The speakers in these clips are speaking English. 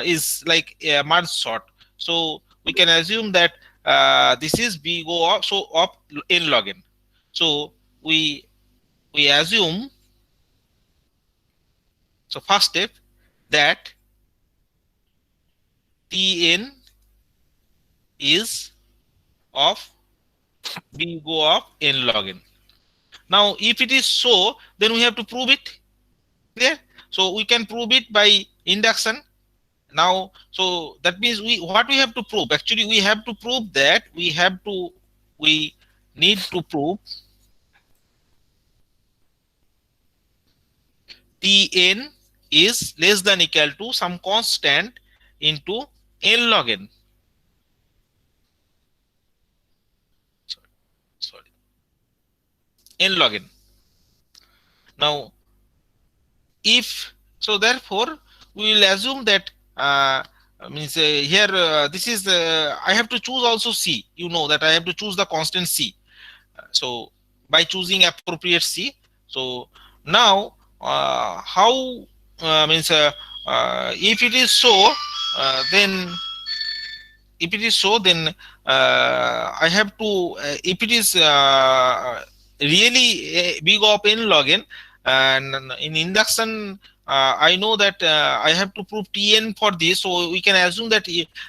is like a merge sort. So we can assume that this is b go up, so of n log n. So we assume, so first step, that Tn is of b go of n log n. Now if it is so, then we have to prove it. Clear? So we can prove it by induction. Now, so that means what we have to prove, actually we have to prove that we need to prove Tn is less than equal to some constant into n log n. Sorry, sorry, n log n. Now, if so, therefore we will assume that means here this is I have to choose also c. You know that I have to choose the constant c. So by choosing appropriate c, so now how means if it is so, then if it is so, then I have to if it is really big of n log n, and in induction I know that I have to prove Tn for this, so we can assume that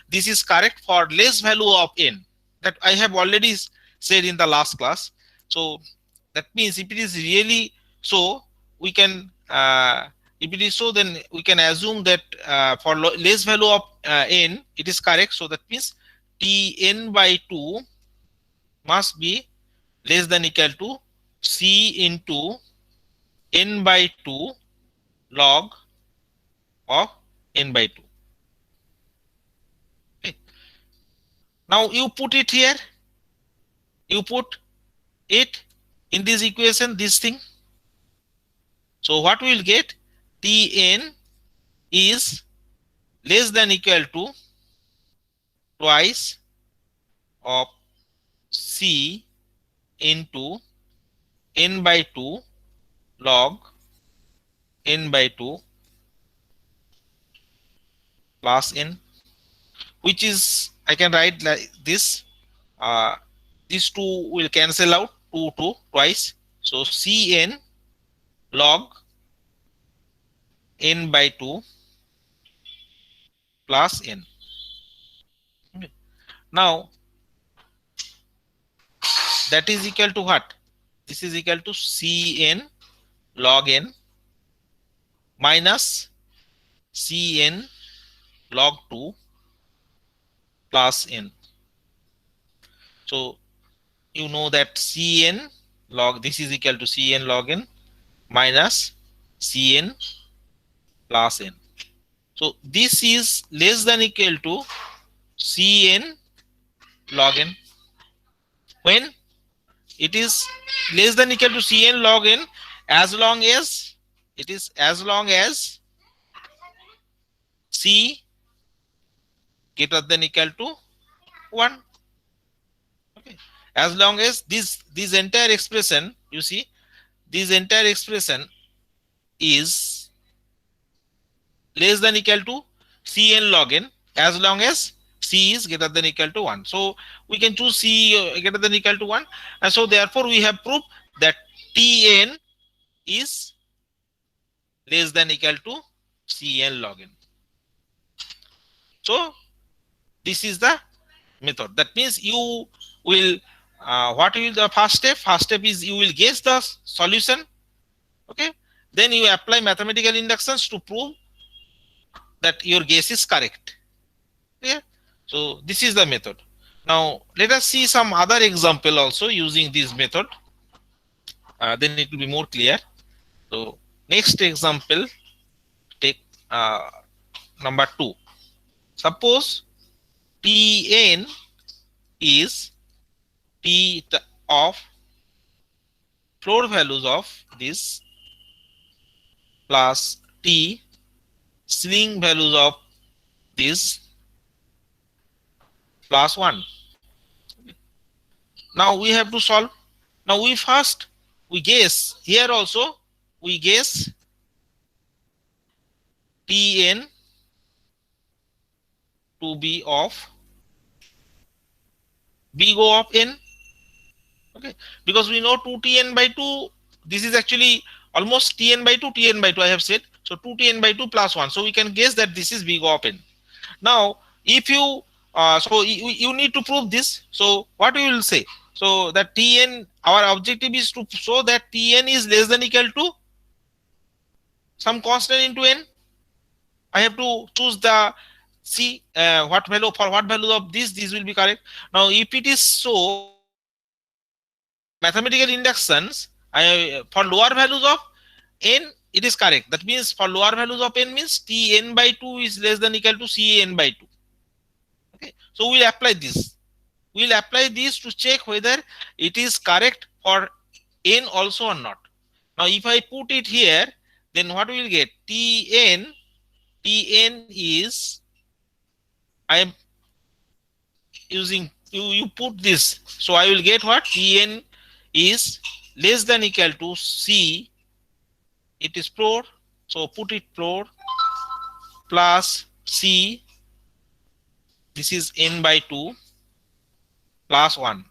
this is correct for less value of n, that I have already said in the last class. So that means if it is really so, we can if it is so, then we can assume that for less value of n it is correct. So that means Tn by 2 must be less than equal to c into n by 2 log of n by 2. Okay. Now you put it here, you put it in this equation, this thing. So what we will get, Tn is less than equal to twice of c into n by 2 log n by 2 plus n, which is, I can write like this. Uh, these two will cancel out, 2 twice. So Cn log n by 2 plus n. Okay. Now that is equal to what? This is equal to Cn log n minus Cn log 2 plus n. So you know that Cn log, this is equal to Cn log n minus Cn plus n. So this is less than equal to Cn log n. When it is less than equal to Cn log n, as long as it is, as long as C greater than equal to 1. Okay. As long as this entire expression, you see, this entire expression is less than equal to Cn log n, as long as C is greater than equal to 1. So we can choose C greater than equal to 1, and so therefore we have proved that Tn is less than equal to Cn log n. So this is the method. That means you will what will the first step? First step is you will guess the solution. Okay. Then you apply mathematical inductions to prove that your guess is correct. Yeah. So this is the method. Now let us see some other example also using this method. Then it will be more clear. So next example, take number 2. Suppose Tn is T of floor values of this plus T ceiling values of this plus 1. Now we have to solve. Now we first we guess here also, we guess Tn to be of big O of n. Okay, because we know 2tn by 2, this is actually almost tn by 2, tn by 2 I have said. So 2tn by 2 plus 1. So we can guess that this is big O of n. Now, if you you need to prove this. So what we will say? So that tn, our objective is to show that tn is less than equal to some constant into n. I have to choose the see what value, for what value of this will be correct. Now, if it is so, in mathematical inductions, for lower values of n it is correct. That means for lower values of n means tn by 2 is less than equal to cn by 2. Okay, so we'll apply this. We'll apply this to check whether it is correct for n also or not. Now, if I put it here, then what we will get? Tn is, I am using you put this, so I will get what? Tn is less than equal to c, it is 4, so put it 4 plus c, this is n by 2 plus 1.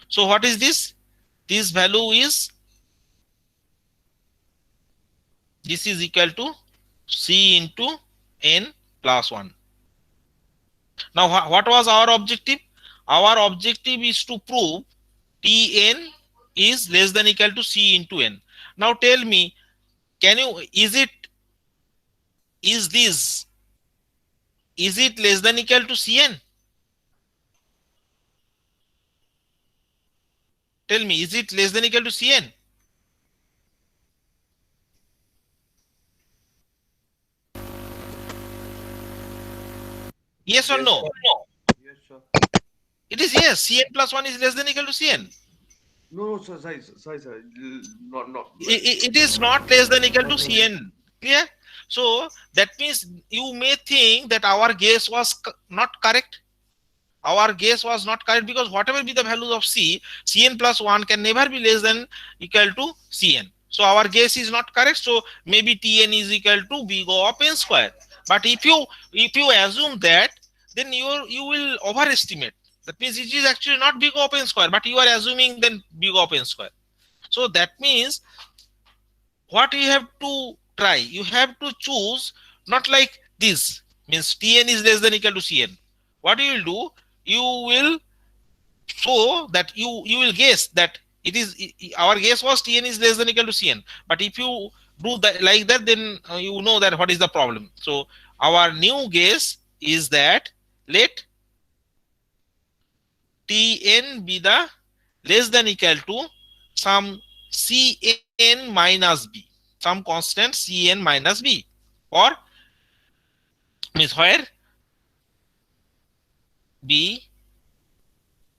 So what is this? This value is, this is equal to c into n plus 1. Now, what was our objective? Our objective is to prove tn is less than equal to c into n. Now tell me, can you, is this, is it less than equal to cn? Tell me, is it less than equal to cn? Yes or Yes, no? sir. Yes, sir. It is yes. Cn plus 1 is less than equal to cn. No, no, sir, sorry, sir. Not, It is not less than equal to not like. cn. Clear? So that means you may think that our guess was not correct. Our guess was not correct because whatever be the values of c, cn plus 1 can never be less than equal to cn. So our guess is not correct. So maybe tn is equal to big O of n square. But if you assume that, then you will overestimate. That means it is actually not big O of n square, but you are assuming then big O of n square. So that means what you have to try, you have to choose not like this, means tn is less than equal to cn. What you will do, you will, so that you will guess that it is, our guess was tn is less than equal to cn, but if you do that like that, then you know that what is the problem. So our new guess is that let tn be the less than equal to some cn minus b, some constant cn minus b, or means where b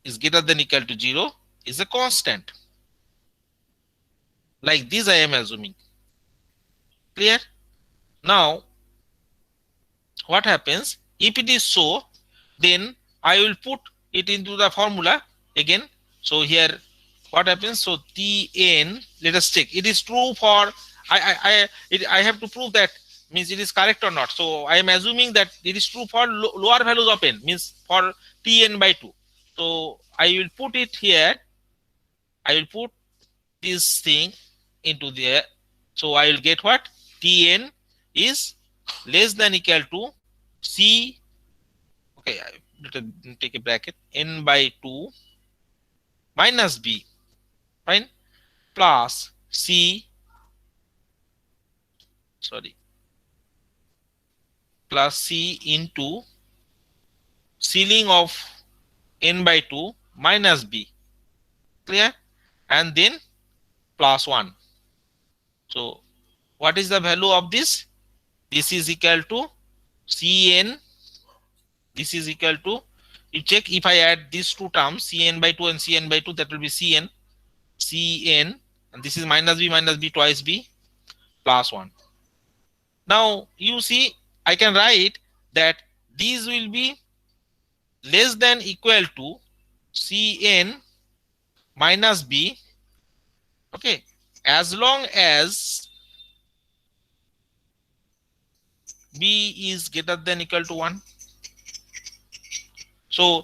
is greater than equal to 0 is a constant. Like this I am assuming. Clear? Now what happens if it is so, then I will put it into the formula again. So here what happens, so tn, let us check it is true for, I have to prove that, means it is correct or not. So I am assuming that it is true for lower values of n, means for tn by 2. So I will put it here, I will put this thing into there. So I will get what? Tn is less than equal to c, okay, let me take a bracket, n by 2 minus b, fine, plus c, sorry, plus c into ceiling of n by 2 minus b. Clear? And then plus 1. So what is the value of this? This is equal to cn, this is equal to, you check, if I add these two terms cn by 2 and cn by 2, that will be cn, and this is minus b twice b plus 1. Now you see, I can write that these will be less than equal to cn minus b, okay, as long as b is greater than equal to 1. So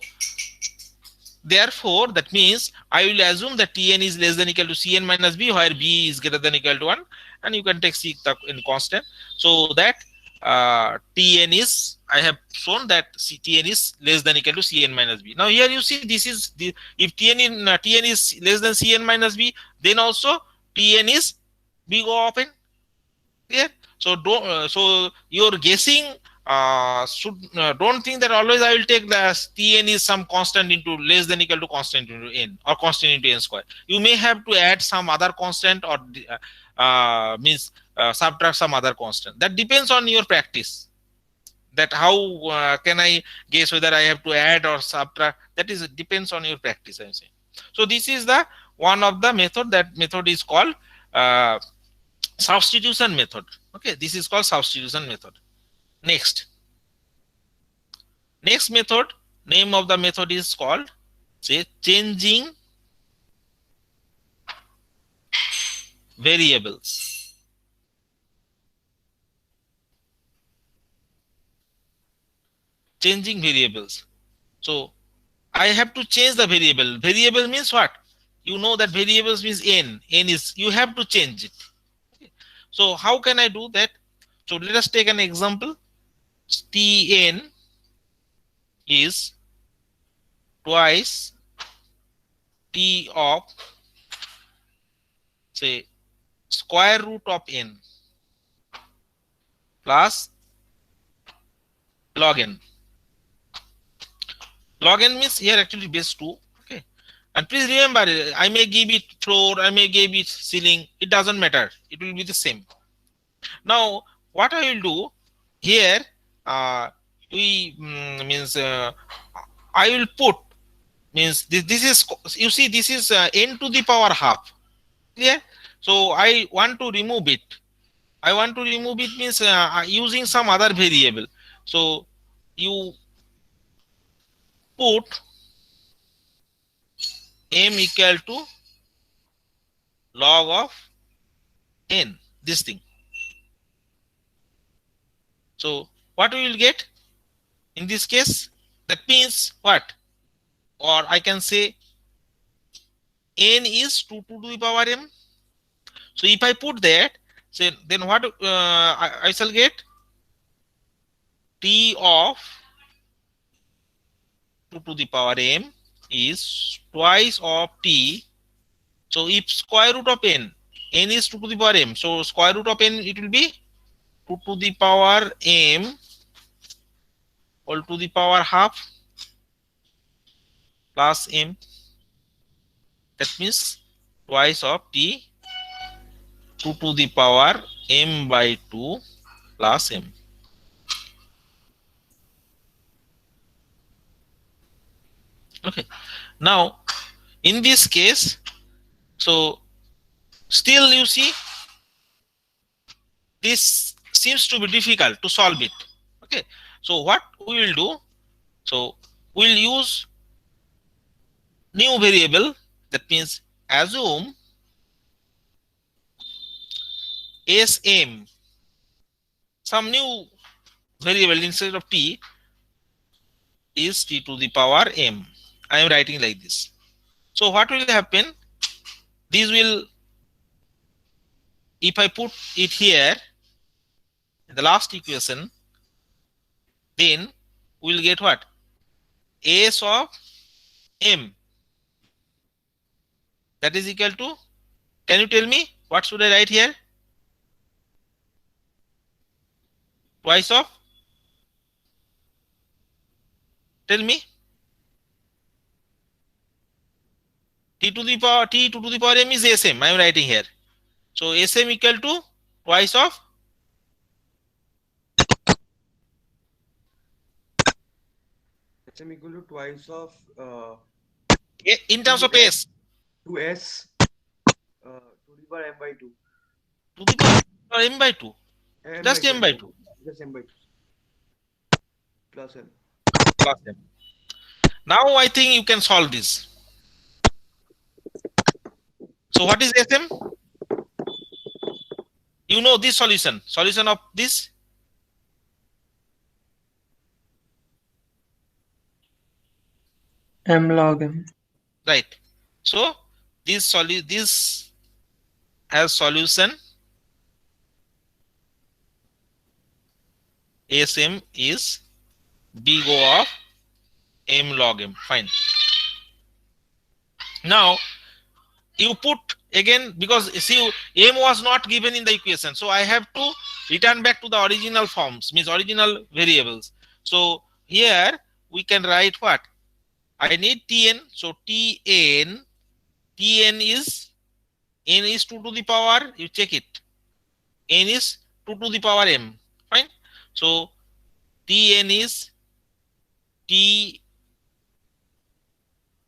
therefore, that means I will assume that Tn is less than equal to Cn minus b, where b is greater than equal to 1, and you can take C in constant. So that Tn is, I have shown that Tn is less than equal to Cn minus b. Now here you see, this is the, if Tn is less than Cn minus b, then also Tn is big or open. Clear? So don't you're guessing, should don't think that always I will take the Tn is some constant into less than equal to constant into n, or constant into n square. You may have to add some other constant, or means subtract some other constant. That depends on your practice, that how can I guess whether I have to add or subtract. That is depends on your practice, I'm saying. So this is the one of the method. That method is called substitution method. Okay, this is called substitution method. Next method, name of the method is called, say, changing variables. Changing variables. So I have to change the variable. Variable means what? You know that variables means n. N is, you have to change it. Okay. So how can I do that? So let us take an example. Tn is twice t of, say, square root of n plus log n. Log n means here actually base 2. Okay. And please remember, I may give it floor, I may give it ceiling, it doesn't matter. It will be the same. Now, what I will do here, we means I will put, means this is, you see, this is n to the power half. Clear? So I want to remove it. I want to remove it means using some other variable. So you put m equal to log of n, this thing. So what we will get in this case? That means what? Or I can say n is 2 to the power m. So if I put that, say, then what I shall get? T of 2 to the power m is twice of t. So if square root of n is 2 to the power m, so square root of n, it will be 2 to the power m all to the power half plus m. That means twice of t, 2 to the power m by 2 plus m. Okay. Now in this case, so still you see, this seems to be difficult to solve it. Okay. So what we will do? So we'll use new variable. That means assume Sm, some new variable instead of t is t to the power m. I am writing like this. So what will happen? This will, if I put it here in the last equation, then we will get what? S of m. That is equal to, can you tell me what should I write here? Twice of, tell me. T to the power m is Sm. I am writing here. So Sm equal to twice of, Sm equal to twice of in terms of s, to s to the power m by 2. to the power m by 2. M Just by 2, m by 2 just m by 2 plus m. plus m. Now I think you can solve this. So what is Sm? You know this solution. Solution of this. M log m. right? So this has solution Sm is big O of m log m. Fine. Now you put again, because see m was not given in the equation, so I have to return back to the original forms, means original variables. So here we can write what I need tn. So tn is n is 2 to the power, you check it, n is 2 to the power m. Fine. So tn is t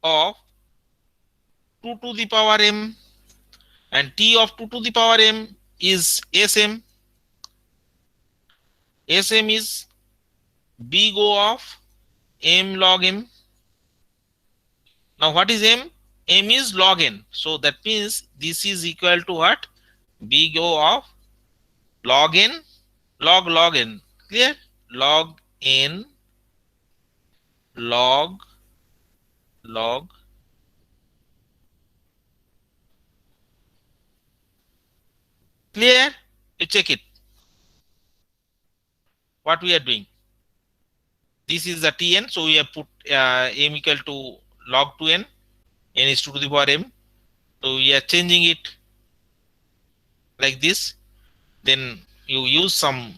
of 2 to the power m, and t of 2 to the power m is sm. Sm is big O of m log m. Now what is m? M is log n. So that means this is equal to what? Big O of log n, log n. Clear? Log n, log. Clear? You check it. What we are doing? This is the tn. So we have put m equal to log 2n. N is 2 to the power m. So we are changing it like this. Then you use some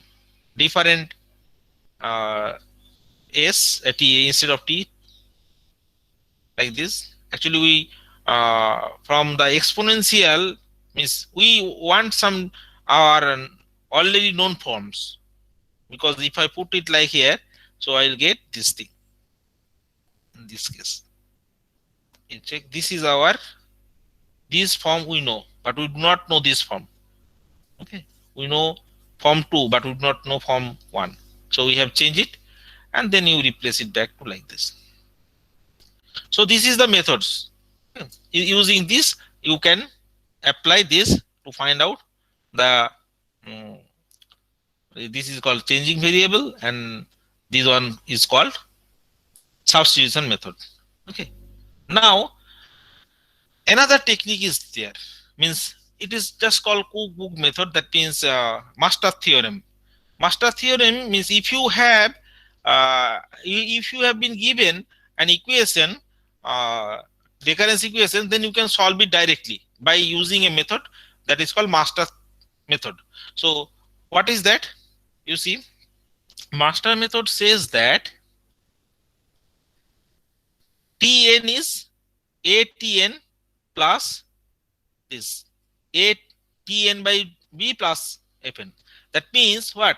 different s t instead of t, like this. Actually we from the exponential, means we want some our already known forms, because if I put it like here, so I'll get this thing in this case. You check, this is our, this form we know, but we do not know this form. Okay, we know form 2 but we do not know form 1, so we have changed it, and then you replace it back to like this. So this is the methods. Using this you can apply this to find out the this is called changing variable, and this one is called substitution method. Okay, now another technique is there, means it is just called cookbook method. That means master theorem. Master theorem means if you have been given an equation, recurrence equation, then you can solve it directly by using a method that is called master method. So what is that? You see, master method says that tn is atn plus this atn by b plus fn. That means what?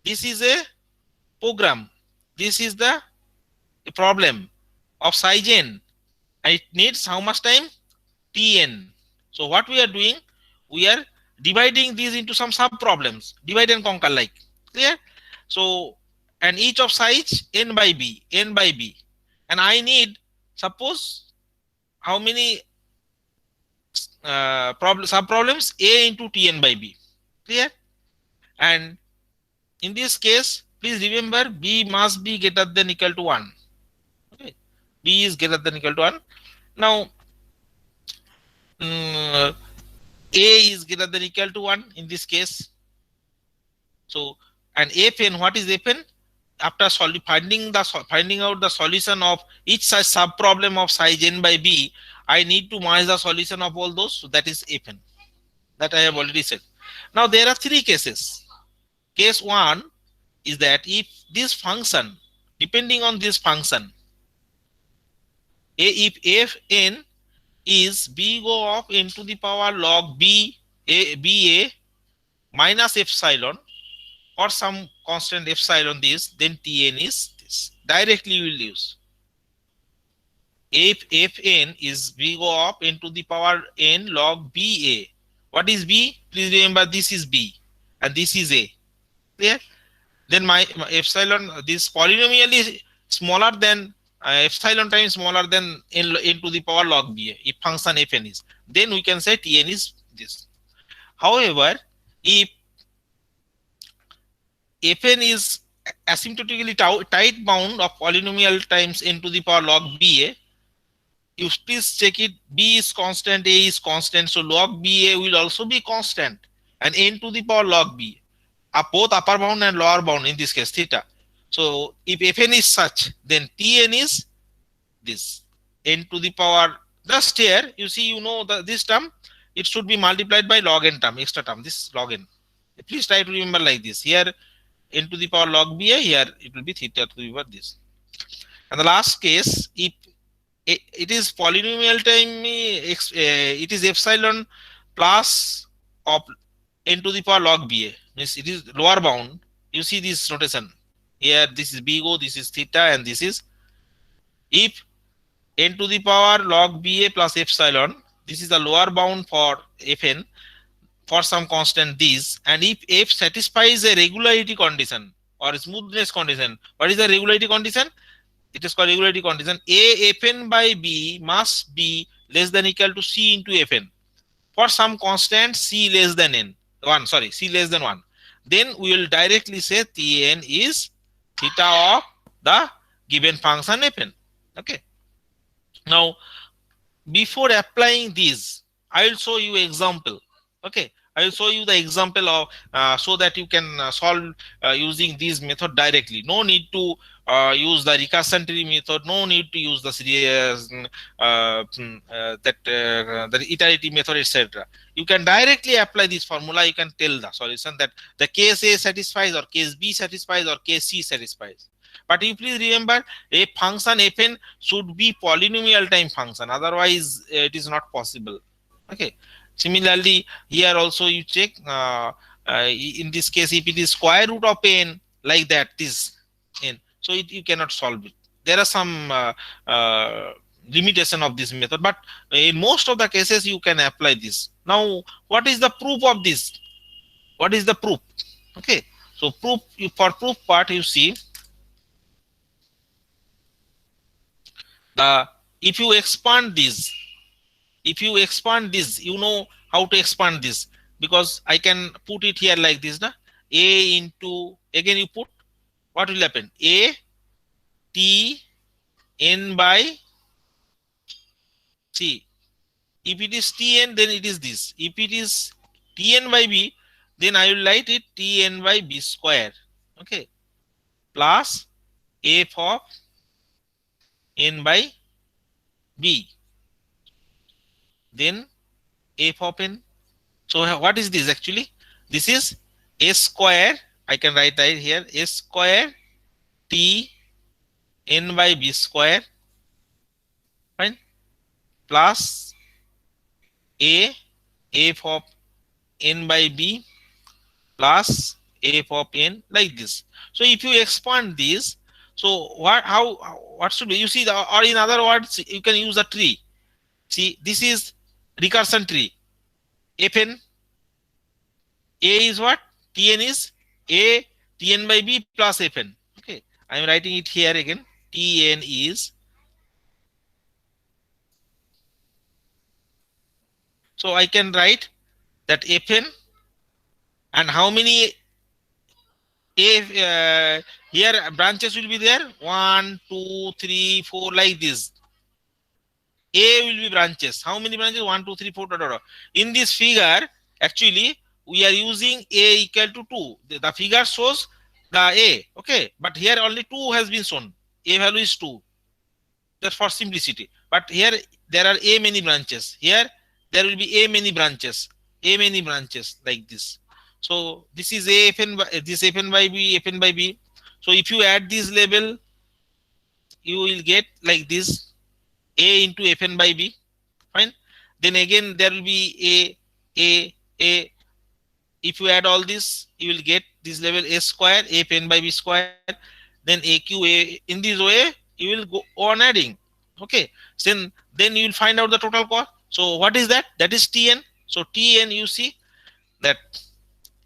This is a program. This is the problem of size n, and it needs how much time? Tn. So what we are doing? We are dividing these into some sub problems. Divide and conquer like. Clear? So, and each of size n by b, and I need, suppose, how many sub problems? A into tn by b. Clear? And in this case, please remember b must be greater than equal to 1. Okay. B is greater than equal to 1. Now a is greater than equal to 1 in this case. So, and fn, what is fn? After finding out the solution of each such sub problem of size n by b, I need to merge the solution of all those. So that is fn. That I have already said. Now there are three cases. Case 1 is that if this function, depending on this function, if fn is big O of n to the power log ba minus epsilon, or some constant epsilon this, then tn is this. Directly we will use. If fn is big O of n to the power n log ba. What is b? Please remember this is b and this is a. Clear? Then my epsilon, this polynomial is smaller than epsilon times smaller than n to the power log ba, if function fn is, then we can say tn is this. However, if fn is asymptotically tight bound of polynomial times n to the power log ba, You please check it. B is constant, A is constant, so log BA will also be constant, and n to the power log B are both upper bound and lower bound in this case theta. So if Fn is such, then Tn is this n to the power. Just here you see, this term, it should be multiplied by log n term, extra term, this log n. Please try to remember like this. Here n to the power log BA, here it will be theta to the power this. And the last case, if it is polynomial time, it is epsilon plus of n to the power log BA, means it is lower bound. You see this notation here, this is big O, this is theta, and this is, if n to the power log BA plus epsilon, this is the lower bound for Fn for some constant this, and if F satisfies a regularity condition or smoothness condition. What is the regularity condition? It is called regularity condition. A Fn by B must be less than equal to C into Fn for some constant C less than n 1, sorry, C less than 1. Then we will directly say Tn is theta of the given function Fn. Okay. Now, before applying this, I will show you example. Okay, I will show you the example of, so that you can solve using this method directly. No need to use the recursion tree method. No need to use the series, the iterative method, etc. You can directly apply this formula. You can tell the solution that the case A satisfies, or case B satisfies, or case C satisfies. But you please remember, a function Fn should be polynomial time function, otherwise it is not possible. Okay. Similarly, here also you check, in this case, if it is square root of n, like that, this n, so you cannot solve it. There are some limitation of this method, but in most of the cases you can apply this. Now, what is the proof of this? What is the proof? Okay, so proof, for proof part, you see, the if you expand this, you know how to expand this, because I can put it here like this, na? A into, again you put, what will happen? A T n by, see, if it is Tn, then it is this. If it is Tn by B, then I will write it Tn by B square. Okay, plus f of n by B, then f of n. So what is this actually? This is s square. I can write right here, s square T n by B square, fine, plus a f of n by B plus f of n, like this. So if you expand this, so what should be? You see, or in other words, you can use a tree. See, this is recursion tree. Fn, A is what? Tn is A Tn by B plus Fn. Okay, I am writing it here again. Tn is, so I can write that Fn, and how many here branches will be there? 1, 2, 3, 4, like this. A will be branches. How many branches? 1, 2, 3, 4. In this figure, actually, we are using A equal to 2. The figure shows the A. Okay, but here only 2 has been shown. A value is 2. Just for simplicity. But here there are A many branches. Here there will be A many branches. A many branches, like this. So this is A Fn by, this Fn by B, Fn by B. So if you add this label, you will get like this, A into Fn by B. Fine. Then again there will be A. If you add all this, you will get this level A square, A Fn by B square. Then AQ, A. In this way, you will go on adding. Okay. Then you will find out the total cost. So what is that? That is Tn. So Tn, you see that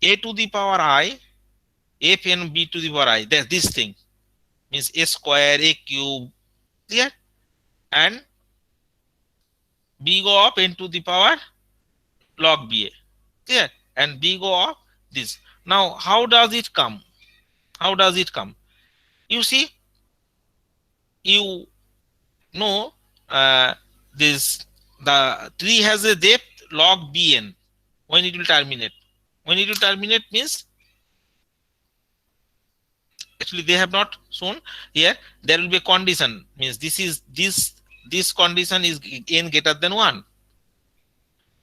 A to the power I, Fn B to the power I. That's this thing. Means A square, A cube. Clear? And B go up n to the power log BA. Clear? And B go up this. Now, how does it come? How does it come? You see, you know, this the tree has a depth log bn when it will terminate. When it will terminate means, actually they have not shown here, there will be a condition, means this condition is n greater than 1.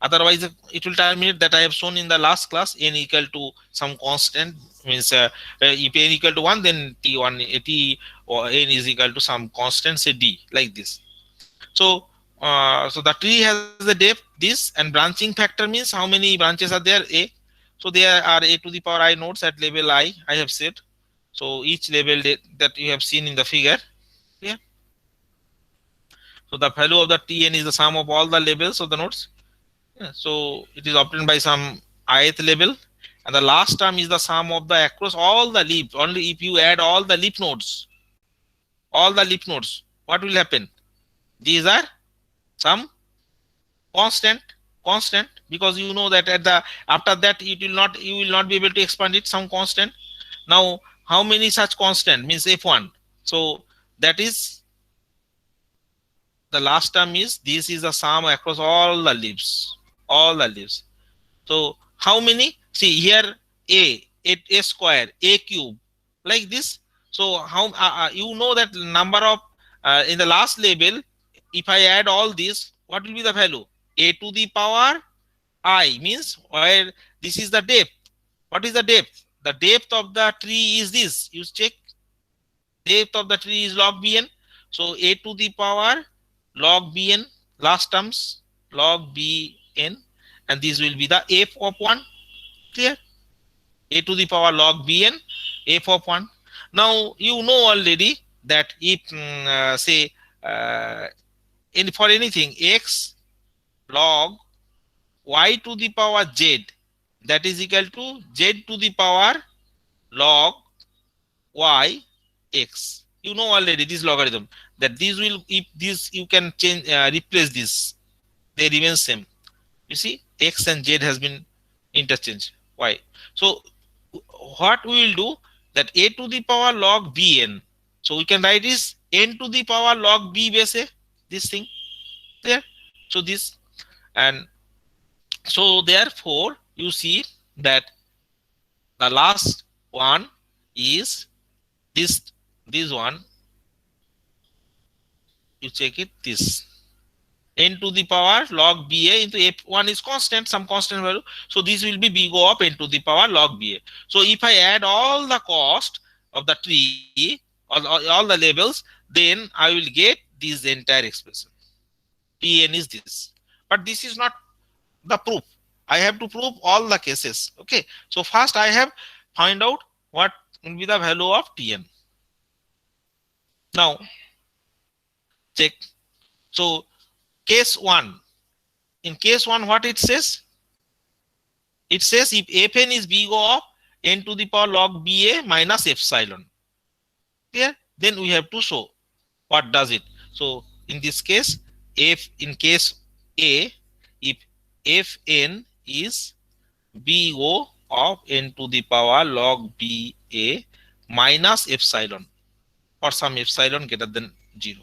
Otherwise it will terminate, that I have shown in the last class, n equal to some constant, means if n equal to 1, then t1 t or n is equal to some constant, say d, like this. So so the tree has the depth this, and branching factor means how many branches are there, a. So there are a to the power I nodes at level I have said. So each level that you have seen in the figure. Yeah. So the value of the tn is the sum of all the levels of the nodes. Yeah. So it is obtained by some ith level, and the last term is the sum of the across all the leaves. Only if you add all the leaf nodes, what will happen? These are some constant, because you know that at the after that it will not, you will not be able to expand it, some constant. Now how many such constant means f1. So that is the last term, is this is the sum across all the leaves, So how many? See here, a square, a cube, like this. So how you know that number of in the last label, if I add all this, what will be the value? A to the power I, means where this is the depth. What is the depth? The depth of the tree is this. You check, depth of the tree is log bn. So a to the power log bn, last terms log bn, and this will be the f of 1. Clear? A to the power log bn, f of 1. Now you know already that if say for anything x log y to the power z, that is equal to z to the power log y x. You know already this logarithm, that this will, if this you can change, replace this, they remain same. You see, x and z has been interchanged. Why? So what we will do, that a to the power log bn, so we can write is n to the power log b base a, this thing there. So this, and so therefore you see that the last one is this one, you check it, this n to the power log ba into f1 is constant, some constant value. So this will be b go up n to the power log ba. So if I add all the cost of the tree, all the levels, then I will get this entire expression. Tn is this. But this is not the proof. I have to prove all the cases. Okay. So first I have find out what will be the value of Tn. Now check. So case 1. In case 1, what it says? It says if fn is b go of n to the power log ba minus epsilon. Clear? Then we have to show what does it. So in this case, in case A, if fn is bo of n to the power log ba minus epsilon, or some epsilon greater than 0.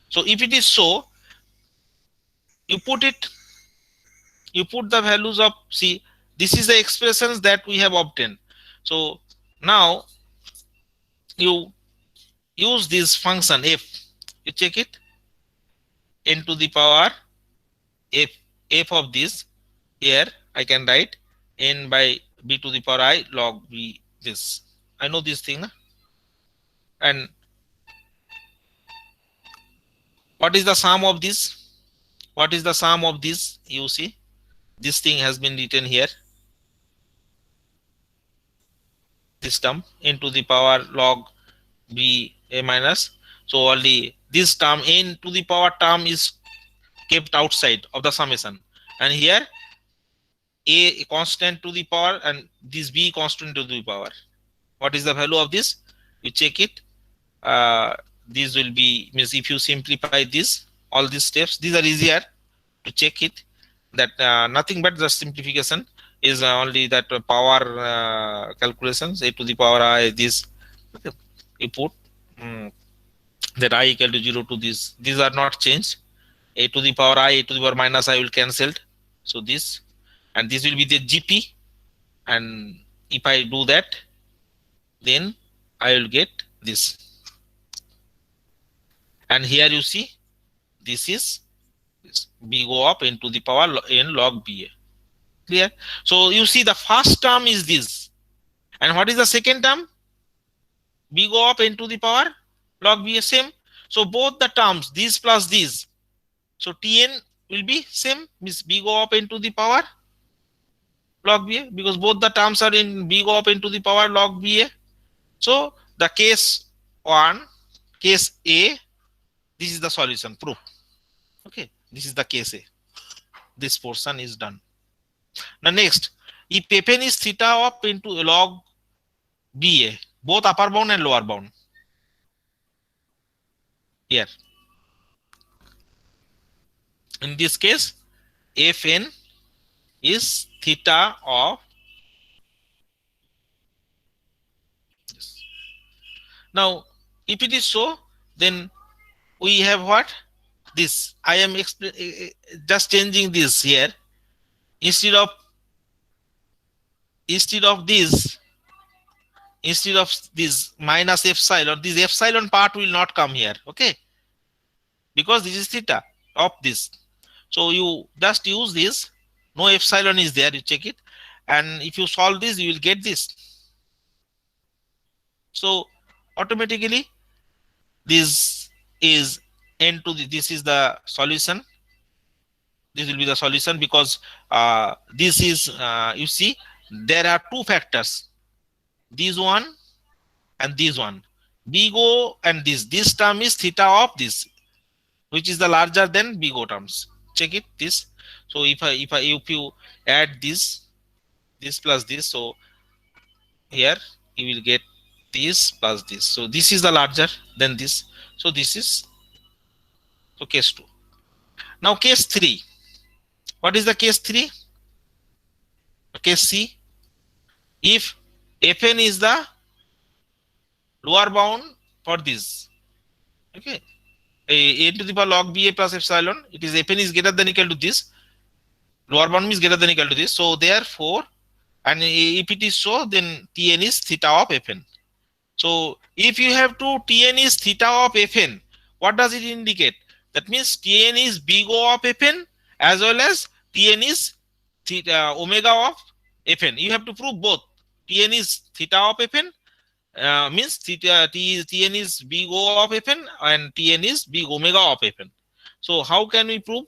So if it is so, you put the values of, see, this is the expressions that we have obtained. So now you use this function f, you check it, n to the power f of this, here I can write n by b to the power I log b, this I know this thing. And what is the sum of this? You see, this thing has been written here, this term n to the power log b a minus. So only this term n to the power term is kept outside of the summation, and here a constant to the power and this b constant to the power. What is the value of this? You check it. This will be, means if you simplify this, all these steps, these are easier to check it, that nothing but the simplification is only that power calculations, a to the power I, this, okay. You put that I equal to 0 to this, these are not changed. a to the power I, a to the power minus I will cancelled. So this, and this will be the GP. And if I do that, then I will get this. And here you see, this is this. B go up into the power n log BA. Clear? So you see the first term is this. And what is the second term? B go up into the power log BA, same. So both the terms, these plus these. So Tn will be same, means B go up into the power log BA, because both the terms are in B go up into the power log BA. So the case 1, case A, this is the solution proof. Okay, this is the case A. This portion is done. Now next, if Fn is theta up into log BA, both upper bound and lower bound. Here, in this case, Fn is theta of this. Now, if it is so, then we have what? This. I am just changing this here. Instead of instead of this instead of this minus epsilon, this epsilon part will not come here. Okay, because this is theta of this. So you just use this. No epsilon is there. You check it, and if you solve this, you will get this. So automatically, this is n to the, this is the solution. This will be the solution, because this is you see, there are two factors, this one and this one. B go and this term is theta of this, which is the larger than B go terms. Check it, this. So if you add this plus this, so here you will get this plus this. So this is the larger than this. So this is, so case 2. Now case 3. What is the case 3? Case C. If Fn is the lower bound for this, okay, a to the power log BA plus epsilon, it is Fn is greater than equal to this, lower bound is greater than equal to this. So therefore, and if it is so, then Tn is theta of Fn. So if you have to Tn is theta of Fn, what does it indicate? That means Tn is B go of Fn as well as Tn is theta omega of Fn. You have to prove both. Tn is theta of Fn, means Tn is big O of Fn and Tn is big omega of Fn. So how can we prove?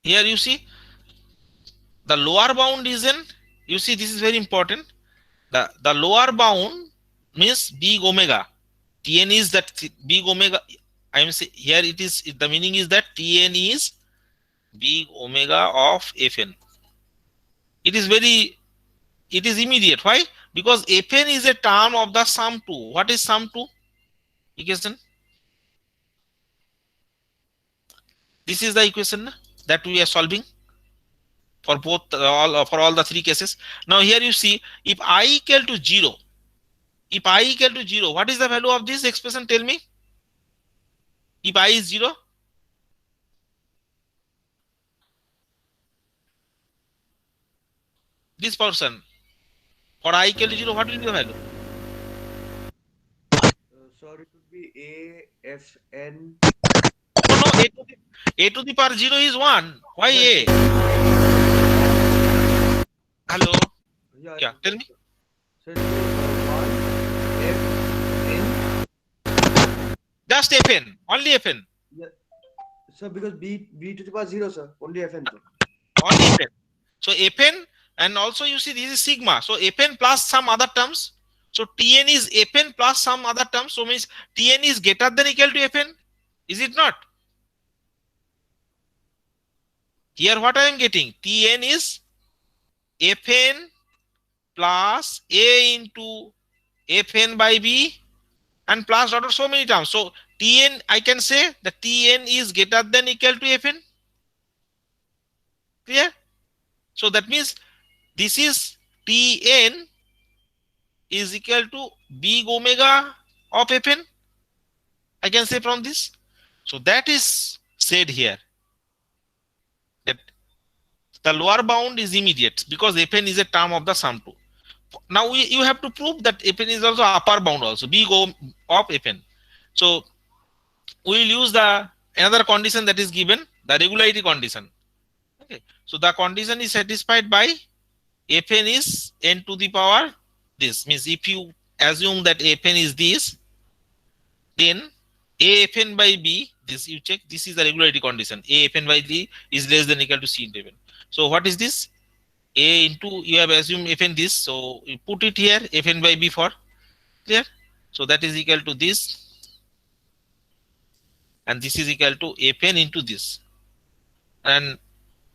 Here you see, the lower bound is in, you see, this is very important. The lower bound means big omega. Tn is that big omega. I am saying here it is, the meaning is that Tn is big omega of Fn. It is very, it is immediate. Why? Because Fn is a term of the sum 2. What is sum 2 equation? This is the equation that we are solving for both for all the three cases. Now here you see, if I equal to 0, if I equal to 0, what is the value of this expression? Tell me. If I is 0, this portion, for I equal to 0, what will be the value? Sir, it would be A F N. No, a to the power 0 is 1. Why A? Hello? Yeah, tell me. So it will be 1 F N. Just Fn, only Fn. Yeah. Sir, because B to the power 0, sir. Only Fn. Sir. Only Fn. So Fn, and also you see this is sigma. So Fn plus some other terms. So Tn is Fn plus some other terms. So means Tn is greater than equal to Fn. Is it not? Here what I am getting? Tn is Fn plus A into Fn by B and plus dot so many terms. So Tn, I can say that Tn is greater than equal to Fn. Clear? So that means this is Tn is equal to big omega of Fn. I can say from this. So that is said here that the lower bound is immediate because Fn is a term of the sum 2. Now you have to prove that Fn is also upper bound also, big O of Fn. So we will use the another condition that is given, the regularity condition. Okay. So the condition is satisfied by Fn is n to the power this. Means if you assume that Fn is this, then a Fn by b, this you check, this is the regularity condition. A Fn by b is less than equal to c into Fn. So what is this? A into, you have assumed Fn this, so you put it here, Fn by b for clear. So that is equal to this, and this is equal to Fn into this, and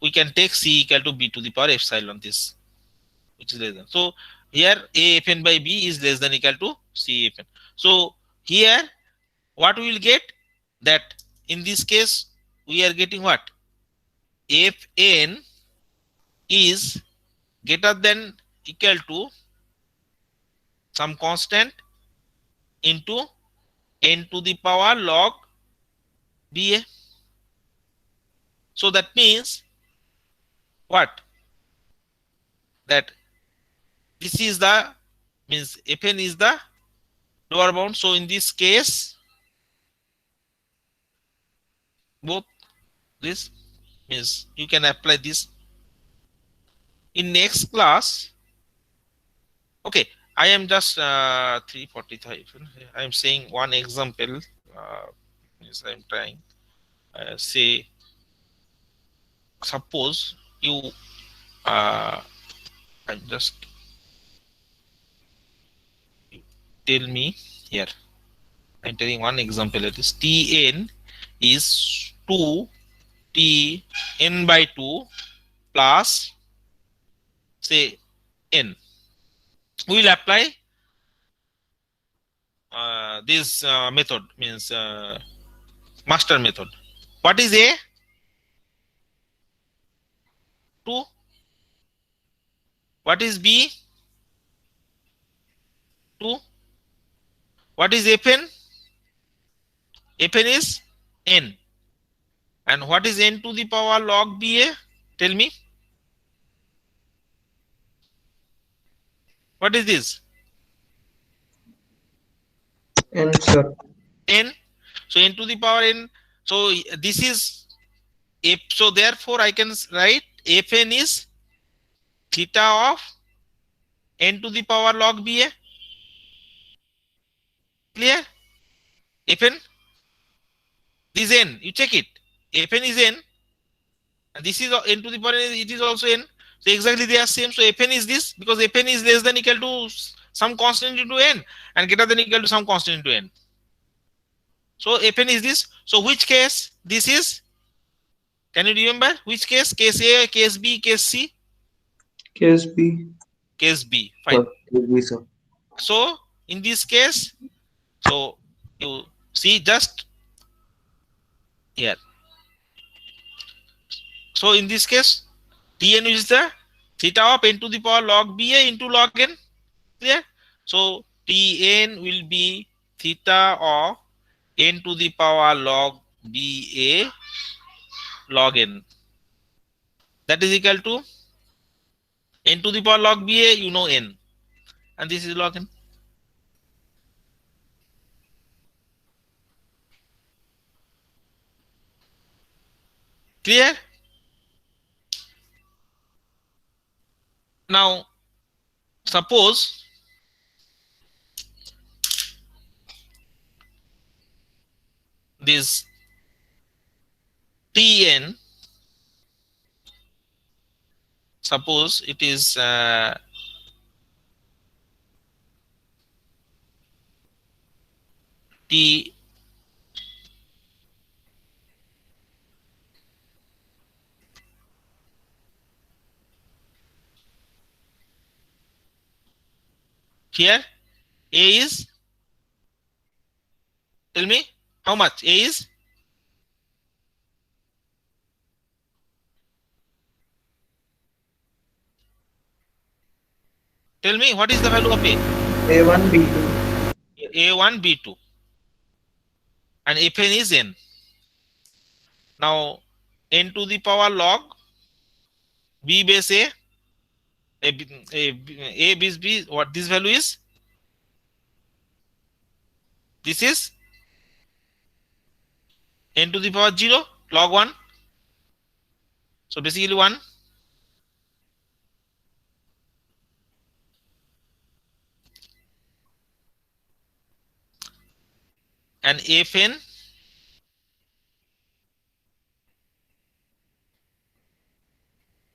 we can take c equal to b to the power epsilon this, which is less than. So here a Fn by b is less than equal to c Fn. So here what we will get, that in this case we are getting what, Fn is greater than equal to some constant into n to the power log ba. So that means what, that this is the, means Fn is the lower bound. So in this case both this, means you can apply this in next class. Okay, I am just 345. I am saying one example. Yes, I am trying. Say, suppose you, I'm just, tell me here. I'm telling one example. It is Tn is 2 Tn by 2 plus say n. We will apply this method, means master method. What is A? 2. What is B? 2. What is Fn? Fn is n. And what is n to the power log Ba? Tell me. What is this? N, sir. N. So n to the power n. So this is f. So therefore I can write Fn is theta of n to the power log Ba. Clear? Fn, this n, you check it. Fn is n, and this is n to the power n, it is also n. So exactly they are same. So Fn is this, because Fn is less than equal to some constant into n and greater than equal to some constant into n. So Fn is this. So which case this is? Can you remember which case? Case A, case B, case C? Case B. Case B. Sir. Fine. Case B, sir. So in this case, so you see just here. So in this case, Tn is the theta of n to the power log Ba into log n. Clear? So Tn will be theta of n to the power log Ba log n. That is equal to n to the power log Ba, you know n. And this is log n. Clear? Now, suppose this Tn, suppose it is T here, A is, tell me how much A is? Tell me what is the value of A? A1, B2. A1, B2. and Fn is n. Now n to the power log b base a base b, what this value is? This is n to the power 0 log 1. So basically 1. And Fn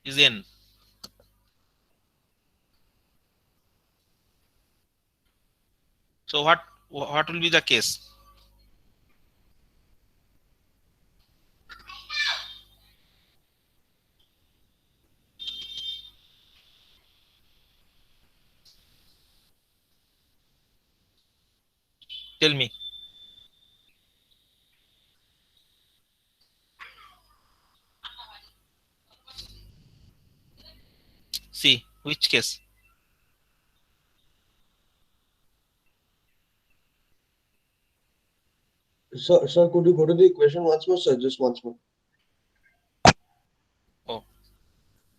is n. So what will be the case? Tell me. See which case? Sir, could you go to the equation once more, sir? Just once more. Oh,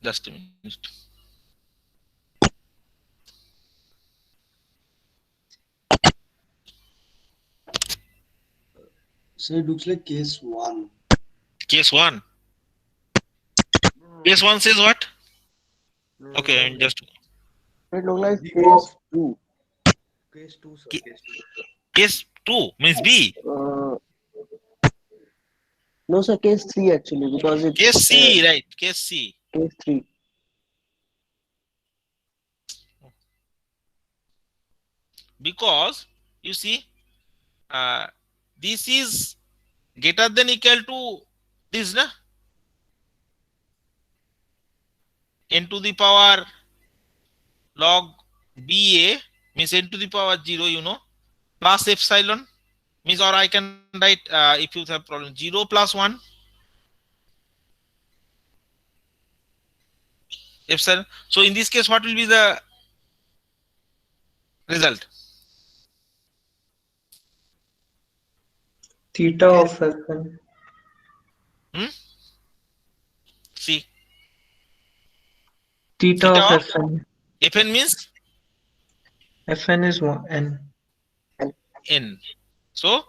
just a minute. Sir, it looks like case 1. Case 1. Case 1 says what? Okay, just It look like The case 2. Case 2, sir. Ca- Case 2. case 2 means B. No, sir, case 3 actually, because it's Case C, right? Case C. case 3. Because you see, this is greater than equal to this, na? N to the power log BA means n to the power 0, plus epsilon means, or I can write if you have problem 0 plus 1 epsilon. So in this case, what will be the result? Theta of Fn. See, Theta theta of of Fn. Fn means Fn is n. n. So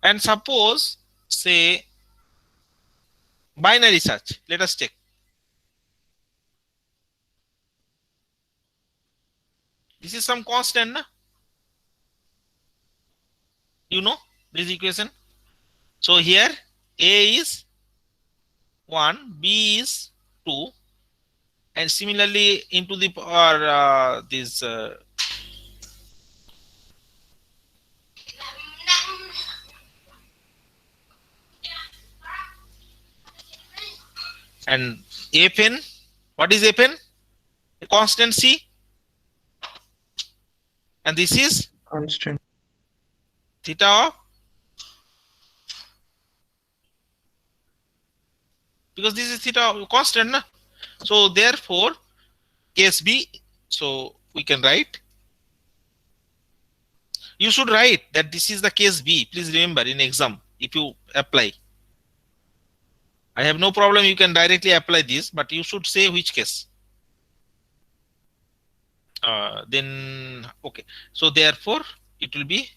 and suppose say binary search. Let us check. This is some constant, na? This equation. So here A is 1, B is 2, and similarly into the power this and Fn. What is Fn? A constant C, and this is Constant. theta of, because this is theta of constant, na? So therefore case B, so we can write, you should write that this is the case B. Please remember in exam if you apply, I have no problem, you can directly apply this, but you should say which case. Then okay, so therefore it will be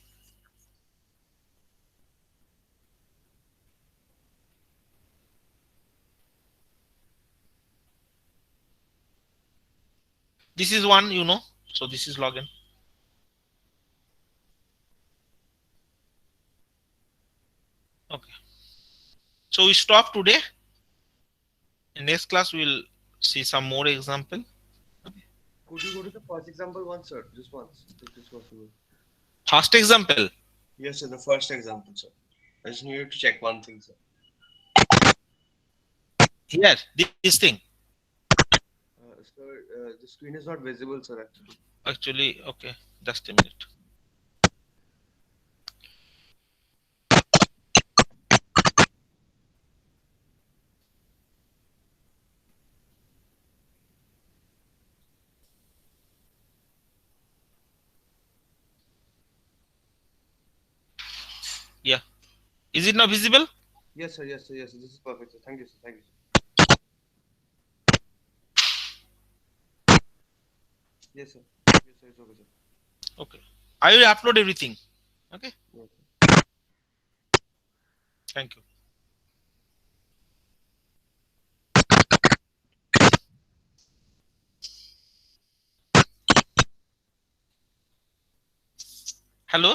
this is 1, so this is log n. Okay, so we stop today. In next class we will see some more example. Could you go to the first example once, sir? Just once, if it's possible. First example. Yes, sir. The first example, sir. I just needed to check one thing, sir. Here, this thing. Sir, the screen is not visible, sir, actually. Actually, okay, just a minute. Yeah. Is it now visible? Yes, sir. Yes, sir. Yes, sir. This is perfect, sir. Thank you, sir. Thank you, sir. Yes, sir. Yes, sir. It's okay, sir. Okay. I will upload everything. Okay. Yes, sir. Thank you. Hello.